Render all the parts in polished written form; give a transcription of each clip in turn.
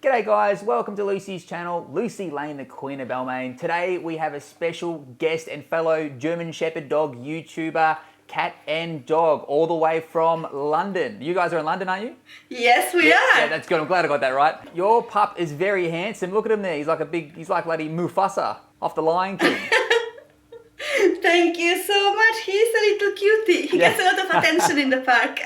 G'day guys, welcome to Lucy's channel, Lucy Lane, the Queen of Balmain. Today we have a special guest and fellow German Shepherd dog YouTuber, Cat and Dog, all the way from London. You guys are in London, aren't you? Yes, we are. Yeah, that's good. I'm glad I got that right. Your pup is very handsome. Look at him there. He's like bloody Mufasa off the Lion King. Thank you so much. He's a little cutie. He gets a lot of attention in the park.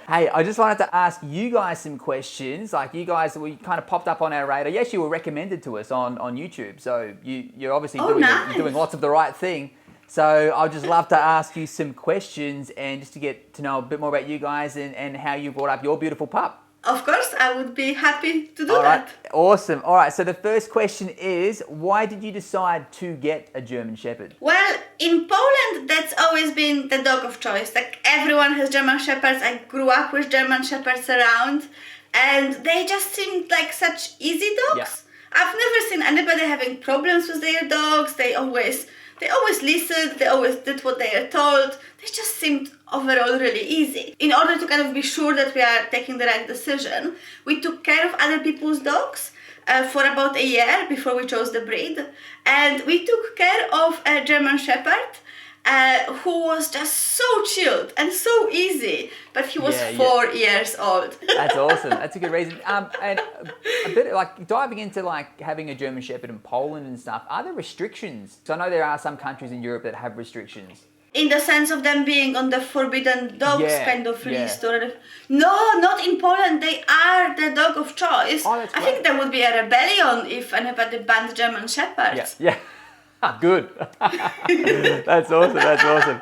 Hey, I just wanted to ask you guys some questions. Like you guys, we kind of popped up on our radar. Yes, you were recommended to us on YouTube. So you're obviously you're doing lots of the right thing. So I'd just love to ask you some questions and just to get to know a bit more about you guys and how you brought up your beautiful pup. Of course, I would be happy to do All that. right, awesome. All right, so the first question is, why did you decide to get a German Shepherd? Well, in Poland, that's always been the dog of choice. Like, everyone has German Shepherds. I grew up with German Shepherds around, and they just seemed like such easy dogs. Yeah. I've never seen anybody having problems with their dogs. They always listened, they always did what they are told. They just seemed overall really easy. In order to kind of be sure that we are taking the right decision, we took care of other people's dogs for about a year before we chose the breed. And we took care of a German Shepherd who was just so chilled and so easy, but he was 4 years old. That's awesome. That's a good reason. And a bit like diving into like having a German Shepherd in Poland and stuff. Are there restrictions? So I know there are some countries in Europe that have restrictions. In the sense of them being on the forbidden dogs kind of list, or no, not in Poland. They are the dog of choice. Oh, that's great. I think there would be a rebellion if anybody banned German Shepherds. Yeah. Good. That's awesome. That's awesome.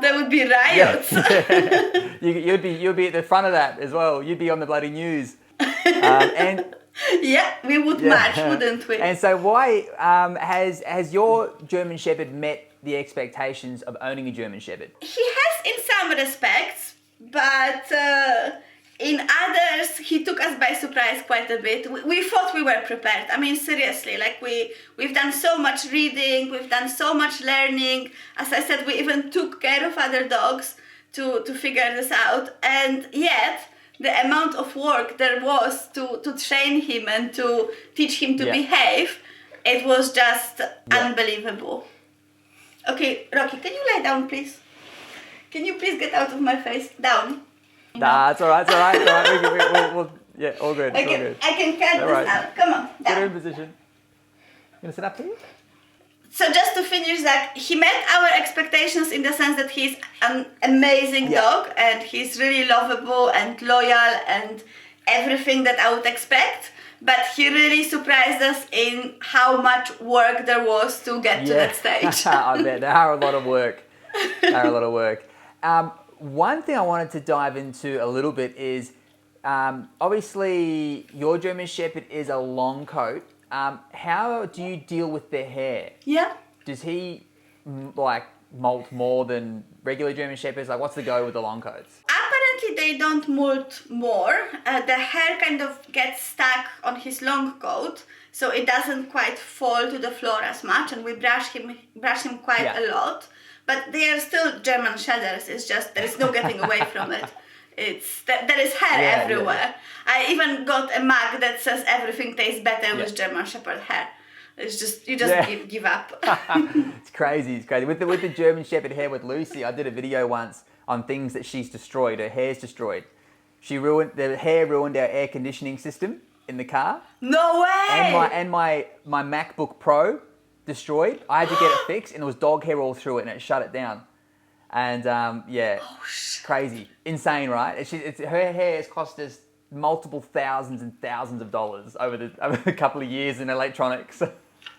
There would be riots. You'd be at the front of that as well. You'd be on the bloody news. And yeah, we would match, wouldn't we? And so, why has your German Shepherd met the expectations of owning a German Shepherd? He has in some respects, but in others, he took us by surprise quite a bit. We thought we were prepared. I mean, seriously, like we've done so much reading, we've done so much learning. As I said, we even took care of other dogs to figure this out. And yet, the amount of work there was to train him and to teach him to behave, it was just unbelievable. Okay, Rocky, can you lie down, please? Can you please get out of my face? Down. Nah, it's all right. We'll, yeah, all good. I can cut this out. Come on, down. Get her in position. You gonna sit up here? So just to finish, Zach, he met our expectations in the sense that he's an amazing dog and he's really lovable and loyal and everything that I would expect. But he really surprised us in how much work there was to get to that stage. I bet there are a lot of work. One thing I wanted to dive into a little bit is, obviously your German Shepherd is a long coat. How do you deal with their hair? Yeah. Does he molt more than regular German Shepherds? Like, what's the go with the long coats? Apparently they don't molt more. The hair kind of gets stuck on his long coat, so it doesn't quite fall to the floor as much, and we brush him quite a lot. But they are still German Shedders. It's just there's no getting away from it. There is hair everywhere. I even got a mug that says everything tastes better with German Shepherd hair. It's just you give up. It's crazy. With the German Shepherd hair with Lucy, I did a video once on things that she's destroyed. Her hair's destroyed. The hair ruined our air conditioning system in the car. No way. And my MacBook Pro destroyed. I had to get it fixed, and there was dog hair all through it, and it shut it down. And crazy, insane, right? Her hair has cost us multiple thousands and thousands of dollars over a couple of years in electronics.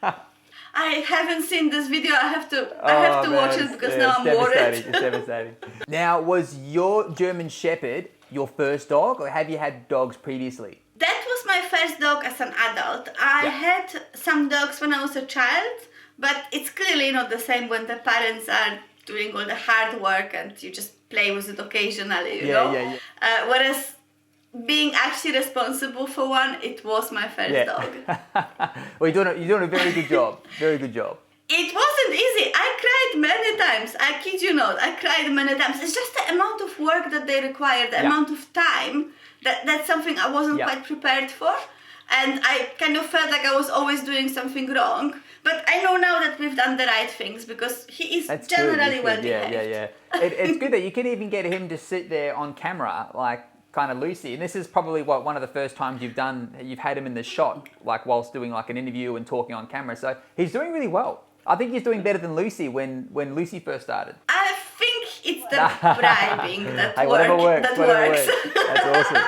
I haven't seen this video. I have to watch it because now I'm worried. It's devastating. Now, was your German Shepherd your first dog, or have you had dogs previously? That was my first dog as an adult. I had some dogs when I was a child, but it's clearly not the same when the parents are doing all the hard work and you just play with it occasionally, you know? Whereas being actually responsible for one, it was my first dog. Well, you're doing a very good job. Very good job. It wasn't easy. I cried many times. I kid you not. I cried many times. It's just the amount of work that they require, the amount of time that's something I wasn't quite prepared for. And I kind of felt like I was always doing something wrong. But I know now that we've done the right things because he is generally well behaved. Yeah. It's good that you can even get him to sit there on camera, like kind of Lucy. And this is probably one of the first times you've had him in the shot, like whilst doing like an interview and talking on camera. So he's doing really well. I think he's doing better than Lucy when Lucy first started. I think it's the bribing that whatever works. works. That's awesome.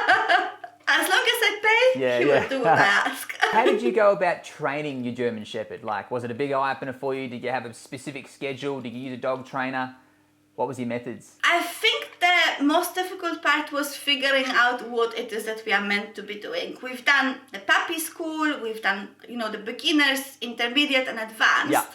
As long as I pay, he will do what I ask. How did you go about training your German Shepherd? Like, was it a big eye-opener for you? Did you have a specific schedule? Did you use a dog trainer? What was your methods? I think the most difficult part was figuring out what it is that we are meant to be doing. We've done the puppy school, we've done, the beginners, intermediate and advanced. Yeah.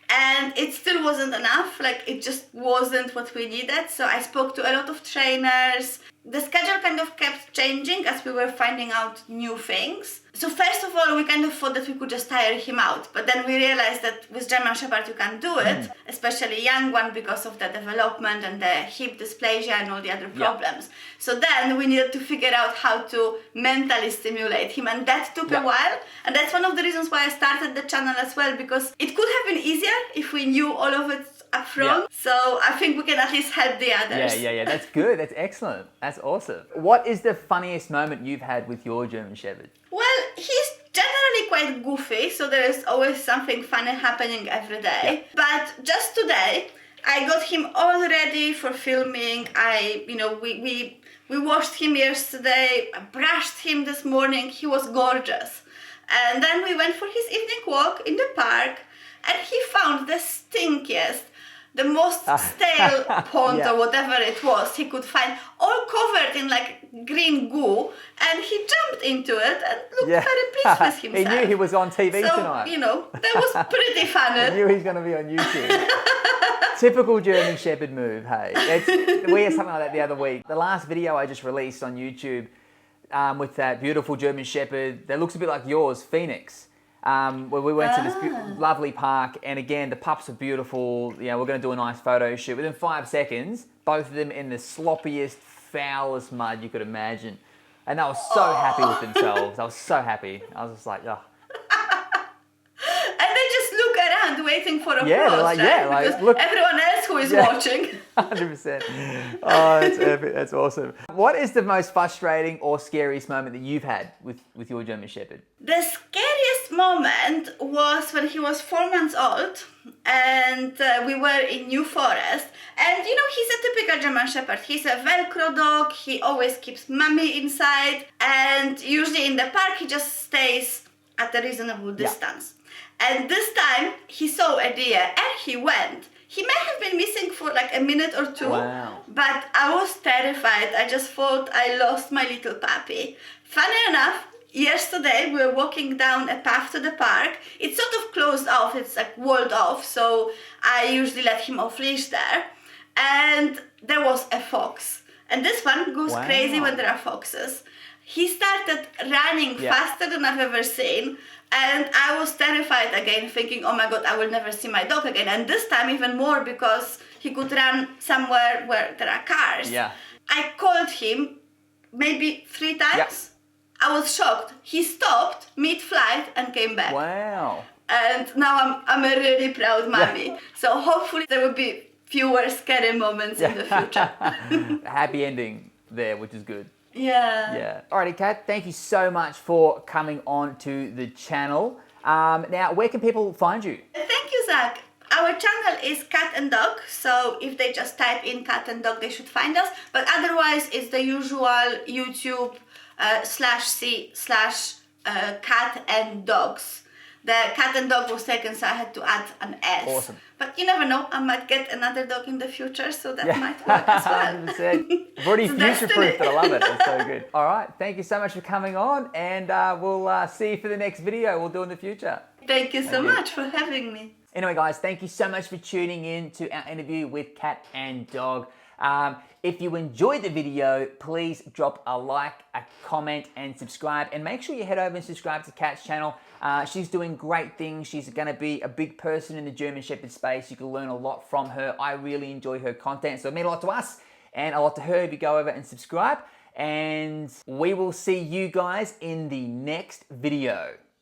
And it still wasn't enough, like it just wasn't what we needed. So I spoke to a lot of trainers. The schedule kind of kept changing as we were finding out new things. So first of all, we kind of thought that we could just tire him out. But then we realized that with German Shepherd you can't do it, especially young one, because of the development and the hip dysplasia and all the other problems. So then we needed to figure out how to mentally stimulate him, and that took a while. And that's one of the reasons why I started the channel as well, because it could have been easier if we knew all of it up front. So I think we can at least help the others. Yeah. That's good. That's excellent. That's awesome. What is the funniest moment you've had with your German Shepherd? Well, he's generally quite goofy, so there is always something funny happening every day. But just today, I got him all ready for filming. We washed him yesterday, I brushed him this morning. He was gorgeous. And then we went for his evening walk in the park, and he found the stinkiest, the most stale pond or whatever it was he could find, all covered in like green goo, and he jumped into it and looked very pleased with himself. He knew he was on TV tonight. That was pretty funny. He knew he was going to be on YouTube. Typical German Shepherd move, hey. We had something like that the other week. The last video I just released on YouTube with that beautiful German Shepherd that looks a bit like yours, Phoenix. Where we went to this lovely park, and again, the pups are beautiful. We're going to do a nice photo shoot. Within 5 seconds, both of them in the sloppiest, foulest mud you could imagine. And they were so happy with themselves. I was so happy. I was just like, oh. And they just look around waiting for applause, they're like, right? because look, everyone else who is watching. 100%. Oh, that's epic. That's awesome. What is the most frustrating or scariest moment that you've had with your German Shepherd? The scariest moment was when he was 4 months old, and we were in New Forest. And he's a typical German Shepherd. He's a Velcro dog. He always keeps mommy inside, and usually in the park he just stays at a reasonable distance. And this time he saw a deer and he went. He may have been missing for like a minute or two, but I was terrified. I just thought I lost my little puppy. Funny enough, yesterday we were walking down a path to the park. It's sort of closed off, it's like walled off, so I usually let him off leash there. And there was a fox. And this one goes crazy when there are foxes. He started running faster than I've ever seen. And I was terrified again, thinking, oh my God, I will never see my dog again. And this time even more, because he could run somewhere where there are cars. I called him maybe 3 times. I was shocked. He stopped mid-flight and came back. Wow. And now I'm a really proud mommy. So hopefully there will be fewer scary moments in the future. Happy ending there, which is good. Yeah. Alrighty, Kat, thank you so much for coming on to the channel. Now, where can people find you? Thank you, Zach. Our channel is Cat and Dog, so if they just type in Cat and Dog, they should find us. But otherwise, it's the usual YouTube /C/Cat and Dogs. The Cat and Dog was taken, so I had to add an S. Awesome. But you never know, I might get another dog in the future, so that might work as well. 100%. I've already future-proofed it. I love it. It's so good. All right. Thank you so much for coming on, and we'll see you for the next video we'll do in the future. Thank you so much for having me. Anyway, guys, thank you so much for tuning in to our interview with Cat and Dog. If you enjoyed the video, please drop a like, a comment, and subscribe. And make sure you head over and subscribe to Kat's channel. She's doing great things. She's going to be a big person in the German Shepherd space. You can learn a lot from her. I really enjoy her content. So it means a lot to us and a lot to her if you go over and subscribe. and we will see you guys in the next video.